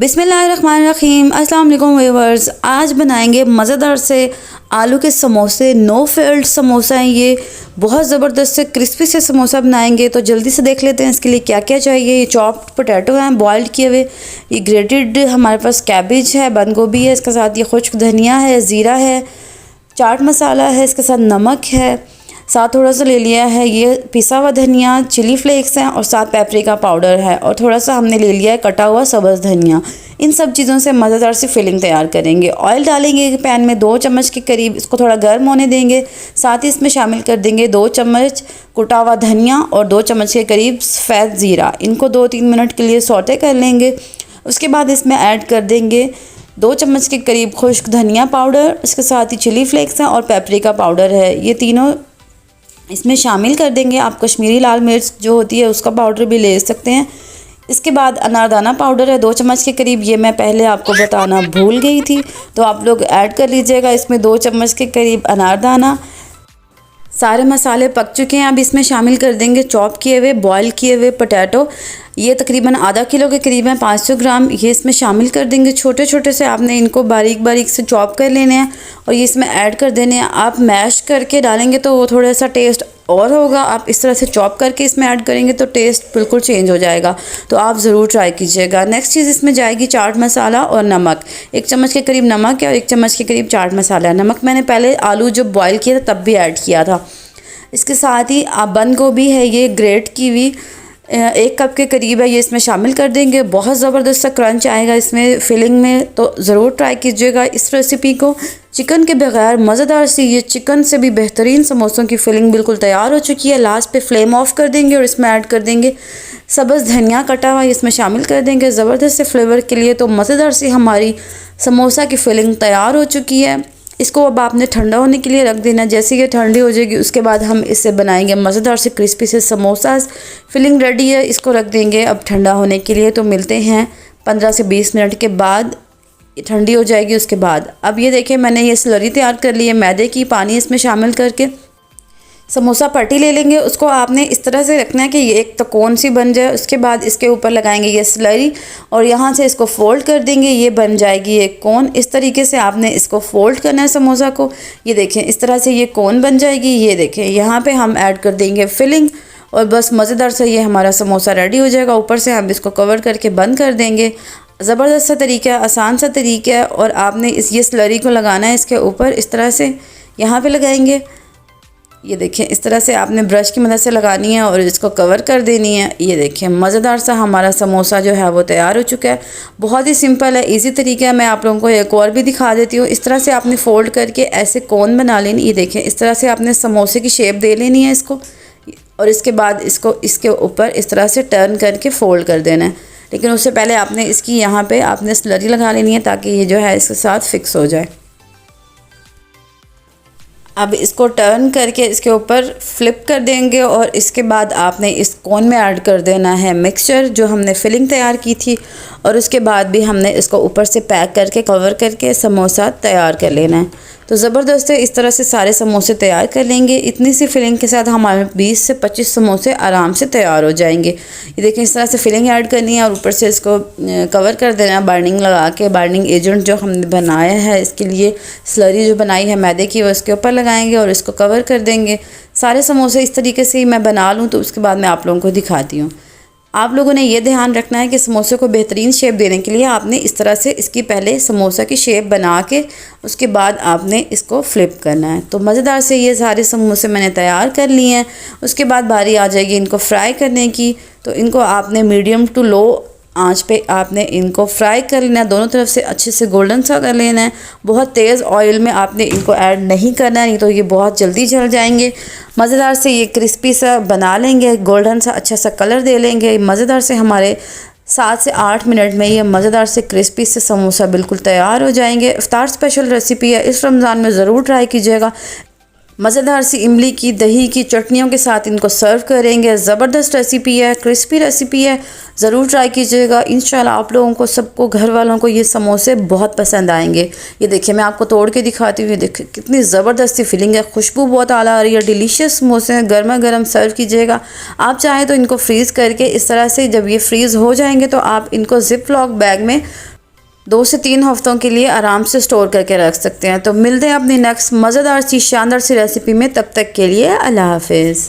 बिस्मिल्लाहिर्रहमानिर्रहीम। अस्सलाम वालेकुम व्यूअर्स। आज बनाएंगे मज़ेदार से आलू के समोसे। नो फेल्ड समोसा हैं ये, बहुत ज़बरदस्त से क्रिस्पी से समोसा बनाएंगे। तो जल्दी से देख लेते हैं इसके लिए क्या क्या चाहिए। ये चॉप्ड पोटैटो हैं बॉइल्ड किए हुए, ये ग्रेटेड हमारे पास कैबेज है, बंद गोभी है, इसके साथ ये खुश्क धनिया है, ज़ीरा है, चाट मसाला है, इसके साथ नमक है, साथ थोड़ा सा ले लिया है ये पिसा हुआ धनिया, चिली फ्लेक्स हैं और साथ पेपरिका पाउडर है और थोड़ा सा हमने ले लिया है कटा हुआ सब्ज़ धनिया। इन सब चीज़ों से मज़ेदार सी फिलिंग तैयार करेंगे। ऑयल डालेंगे पैन में 2 चम्मच के करीब, इसको थोड़ा गर्म होने देंगे। साथ ही इसमें शामिल कर देंगे 2 चम्मच कुटा हुआ धनिया और 2 चम्मच के करीब सफ़ेद ज़ीरा। इनको 2-3 मिनट के लिए सौते कर लेंगे। उसके बाद इसमें ऐड कर देंगे 2 चम्मच के करीब खुश्क धनिया पाउडर, इसके साथ ही चिली फ्लेक्स हैं और पेपरिका पाउडर है, ये तीनों इसमें शामिल कर देंगे। आप कश्मीरी लाल मिर्च जो होती है उसका पाउडर भी ले सकते हैं। इसके बाद अनारदाना पाउडर है 2 चम्मच के करीब, ये मैं पहले आपको बताना भूल गई थी, तो आप लोग ऐड कर लीजिएगा इसमें 2 चम्मच के करीब अनारदाना। सारे मसाले पक चुके हैं, अब इसमें शामिल कर देंगे चॉप किए हुए बॉयल किए हुए पोटैटो। ये तकरीबन आधा किलो के करीब है, 500 ग्राम। ये इसमें शामिल कर देंगे। छोटे छोटे से आपने इनको बारीक बारीक से चॉप कर लेने हैं और ये इसमें ऐड कर देने हैं। आप मैश करके डालेंगे तो वो थोड़ा सा टेस्ट और होगा, आप इस तरह से चॉप करके इसमें ऐड करेंगे तो टेस्ट बिल्कुल चेंज हो जाएगा, तो आप ज़रूर ट्राई कीजिएगा। नेक्स्ट चीज़ इसमें जाएगी चाट मसाला और नमक। 1 चम्मच के करीब नमक है और 1 चम्मच के करीब चाट मसाला। नमक मैंने पहले आलू जब बॉयल किया था तब भी ऐड किया था। इसके साथ ही बंद गोभी है ये ग्रेट की हुई, 1 कप के करीब है, ये इसमें शामिल कर देंगे। बहुत ज़बरदस्त सा क्रंच आएगा इसमें फिलिंग में, तो ज़रूर ट्राई कीजिएगा इस रेसिपी को। चिकन के बगैर मज़ेदार सी ये चिकन से भी बेहतरीन समोसों की फिलिंग बिल्कुल तैयार हो चुकी है। लास्ट पे फ्लेम ऑफ कर देंगे और इसमें ऐड कर देंगे सब्ज़ धनिया कटा हुआ, इसमें शामिल कर देंगे ज़बरदस्त से फ्लेवर के लिए। तो मज़ेदार सी हमारी समोसा की फिलिंग तैयार हो चुकी है। इसको अब आपने ठंडा होने के लिए रख देना। जैसे ये ठंडी हो जाएगी उसके बाद हम इससे बनाएंगे मज़ेदार से क्रिस्पी से समोसा। फिलिंग रेडी है, इसको रख देंगे अब ठंडा होने के लिए। तो मिलते हैं 15 से 20 मिनट के बाद, ठंडी हो जाएगी उसके बाद। अब ये देखिए मैंने ये स्लरी तैयार कर ली है मैदे की, पानी इसमें शामिल करके समोसा पट्टी ले लेंगे। उसको आपने इस तरह से रखना है कि ये एक तकोन सी बन जाए। उसके बाद इसके ऊपर लगाएंगे ये स्लरी और यहाँ से इसको फोल्ड कर देंगे, ये बन जाएगी एक कोन। इस तरीके से आपने इसको फोल्ड करना है समोसा को। ये देखें इस तरह से ये कोन बन जाएगी। ये देखें यहाँ पे हम ऐड कर देंगे फिलिंग और बस मज़ेदार से ये हमारा समोसा रेडी हो जाएगा। ऊपर से हम इसको कवर करके बंद कर देंगे। ज़बरदस्त सा तरीका है, आसान सा तरीका है। और आपने ये स्लरी को लगाना है इसके ऊपर, इस तरह से यहाँ पे लगाएंगे। ये देखिए इस तरह से आपने ब्रश की मदद से लगानी है और इसको कवर कर देनी है। ये देखिए मज़ेदार सा हमारा समोसा जो है वो तैयार हो चुका है। बहुत ही सिंपल है, इजी तरीका है। मैं आप लोगों को एक और भी दिखा देती हूँ। इस तरह से आपने फ़ोल्ड करके ऐसे कोन बना लेनी। ये देखिए इस तरह से आपने समोसे की शेप दे लेनी है इसको, और इसके बाद इसको इसके ऊपर इस तरह से टर्न करके फ़ोल्ड कर देना है। लेकिन उससे पहले आपने इसकी यहाँ पे आपने स्लरी लगा लेनी है ताकि ये जो है इसके साथ फिक्स हो जाए। अब इसको टर्न करके इसके ऊपर फ्लिप कर देंगे और इसके बाद आपने इस कोन में ऐड कर देना है मिक्सचर जो हमने फिलिंग तैयार की थी, और उसके बाद भी हमने इसको ऊपर से पैक करके कवर करके समोसा तैयार कर लेना है। तो ज़बरदस्त है, इस तरह से सारे समोसे तैयार कर लेंगे। इतनी सी फिलिंग के साथ हमारे 20 से 25 समोसे आराम से तैयार हो जाएंगे। ये देखें इस तरह से फिलिंग ऐड करनी है और ऊपर से इसको कवर कर देना है बाइंडिंग लगा के। बाइंडिंग एजेंट जो हमने बनाया है इसके लिए स्लरी जो बनाई है मैदे की, वो इसके ऊपर लगाएंगे और इसको कवर कर देंगे। सारे समोसे इस तरीके से मैं बना लूँ तो उसके बाद मैं आप लोगों को दिखाती हूँ। आप लोगों ने ये ध्यान रखना है कि समोसे को बेहतरीन शेप देने के लिए आपने इस तरह से इसकी पहले समोसा की शेप बना के उसके बाद आपने इसको फ्लिप करना है। तो मज़ेदार से ये सारे समोसे मैंने तैयार कर लिए हैं। उसके बाद बारी आ जाएगी इनको फ्राई करने की। तो इनको आपने मीडियम टू लो आंच पे आपने इनको फ्राई कर लेना है, दोनों तरफ से अच्छे से गोल्डन सा कर लेना है। बहुत तेज़ ऑयल में आपने इनको ऐड नहीं करना है, नहीं तो ये बहुत जल्दी जल जाएंगे। मज़ेदार से ये क्रिस्पी सा बना लेंगे, गोल्डन सा अच्छा सा कलर दे लेंगे। मज़ेदार से हमारे 7 से 8 मिनट में ये मज़ेदार से क्रिस्पी से समोसा बिल्कुल तैयार हो जाएंगे। इफ्तार स्पेशल रेसिपी है, इस रमज़ान में ज़रूर ट्राई कीजिएगा। मज़ेदार सी इमली की दही की चटनियों के साथ इनको सर्व करेंगे। ज़बरदस्त रेसिपी है, क्रिस्पी रेसिपी है, ज़रूर ट्राई कीजिएगा। इंशाल्लाह आप लोगों को, सबको, घर वालों को ये समोसे बहुत पसंद आएंगे। ये देखिए मैं आपको तोड़ के दिखाती हूँ। देखिए कितनी ज़बरदस्ती फीलिंग है, खुशबू बहुत आला आ रही है। डिलीशियस समोसे हैं, गर्मा गर्म सर्व कीजिएगा। आप चाहें तो इनको फ्रीज़ करके इस तरह से, जब ये फ्रीज़ हो जाएंगे तो आप इनको जिप लॉक बैग में 2 से 3 हफ्तों के लिए आराम से स्टोर करके रख सकते हैं। तो मिलते हैं अपनी नेक्स्ट मज़ेदार सी, शानदार सी रेसिपी में। तब तक के लिए अल्लाह हाफिज़।